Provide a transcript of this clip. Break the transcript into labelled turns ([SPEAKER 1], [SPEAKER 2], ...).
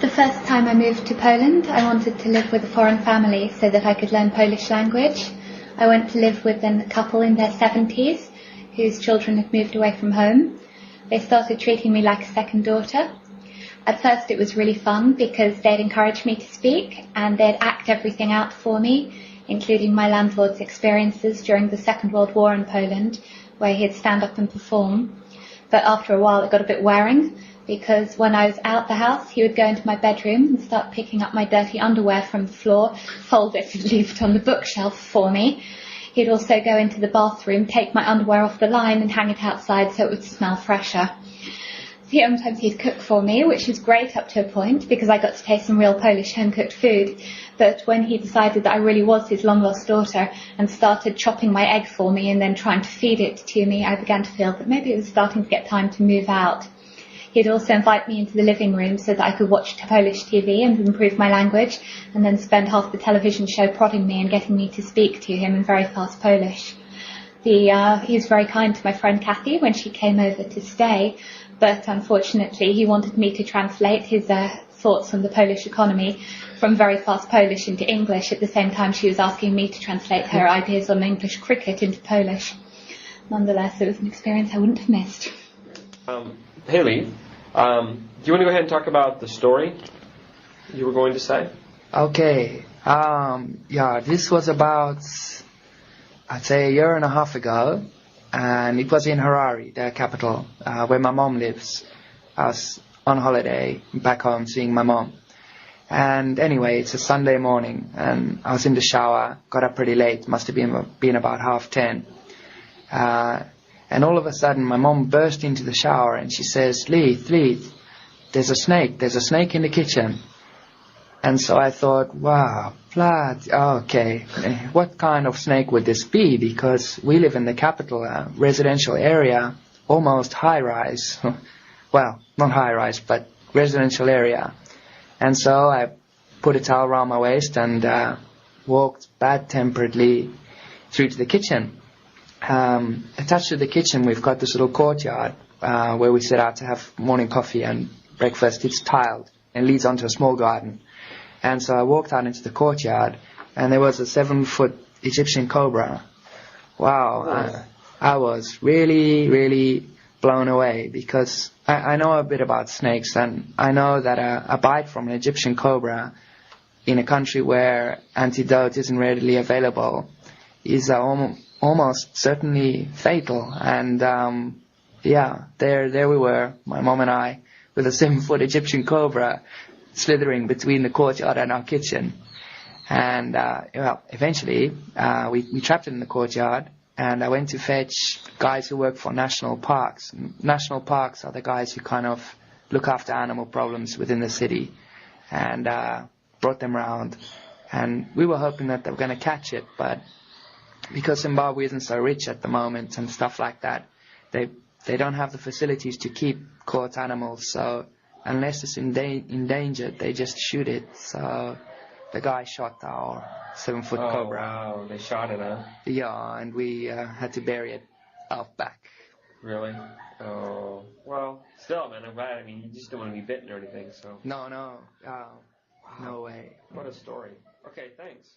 [SPEAKER 1] The first time I moved to Poland, I wanted to live with a foreign family so that I could learn Polish language. I went to live with a couple in their 70s whose children had moved away from home. They started treating me like a second daughter. At first it was really fun because they'd encourage me to speak and they'd act everything out for me, including my landlord's experiences during the Second World War in Poland, where he'd stand up and perform. But after a while it got a bit wearing, because when I was out the house, he would go into my bedroom and start picking up my dirty underwear from the floor, fold it and leave it on the bookshelf for me. He'd also go into the bathroom, take my underwear off the line and hang it outside so it would smell fresher. Sometimes he'd cook for me, which was great up to a point because I got to taste some real Polish home-cooked food. But when he decided that I really was his long-lost daughter and started chopping my egg for me and then trying to feed it to me, I began to feel that maybe it was starting to get time to move out. He'd also invite me into the living room so that I could watch Polish TV and improve my language, and then spend half the television show prodding me and getting me to speak to him in very fast Polish. He was very kind to my friend Kathy when she came over to stay, but unfortunately he wanted me to translate his thoughts on the Polish economy from very fast Polish into English at the same time she was asking me to translate her ideas on English cricket into Polish. Nonetheless, it was an experience I wouldn't have missed.
[SPEAKER 2] Haley, do you want to go ahead and talk about the story you were going to say?
[SPEAKER 3] Okay. This was about, I'd say, a year and a half ago, and it was in Harare, the capital, where my mom lives. I was on holiday back home seeing my mom. And anyway, it's a Sunday morning, and I was in the shower, got up pretty late, must have been about 10:30. And all of a sudden, my mom burst into the shower and she says, Leith, there's a snake in the kitchen. And so I thought, wow, blood, okay, what kind of snake would this be? Because we live in the capital, residential area, almost high-rise. Well, not high-rise, but residential area. And so I put a towel around my waist and walked bad-temperedly through to the kitchen. Attached to the kitchen, we've got this little courtyard where we sit out to have morning coffee and breakfast. It's tiled and leads onto a small garden. And so I walked out into the courtyard, and there was a 7-foot Egyptian cobra. Wow, I was really, really blown away because I know a bit about snakes, and I know that a bite from an Egyptian cobra in a country where antidote isn't readily available is almost certainly fatal. And there we were, my mom and I, with a 7-foot Egyptian cobra slithering between the courtyard and our kitchen. And eventually we trapped it in the courtyard, and I went to fetch guys who work for national parks. National parks are the guys who kind of look after animal problems within the city, and brought them around. And we were hoping that they were going to catch it, but because Zimbabwe isn't so rich at the moment and stuff like that, they don't have the facilities to keep caught animals. So unless it's endangered, they just shoot it. So the guy shot our 7-foot cobra.
[SPEAKER 2] Oh, wow. They shot it, huh?
[SPEAKER 3] Yeah, and we had to bury it out back.
[SPEAKER 2] Really? Oh, well, still, man, I'm glad. I mean, you just don't want to be bitten or anything, so.
[SPEAKER 3] No. No way.
[SPEAKER 2] What a story. Okay, thanks.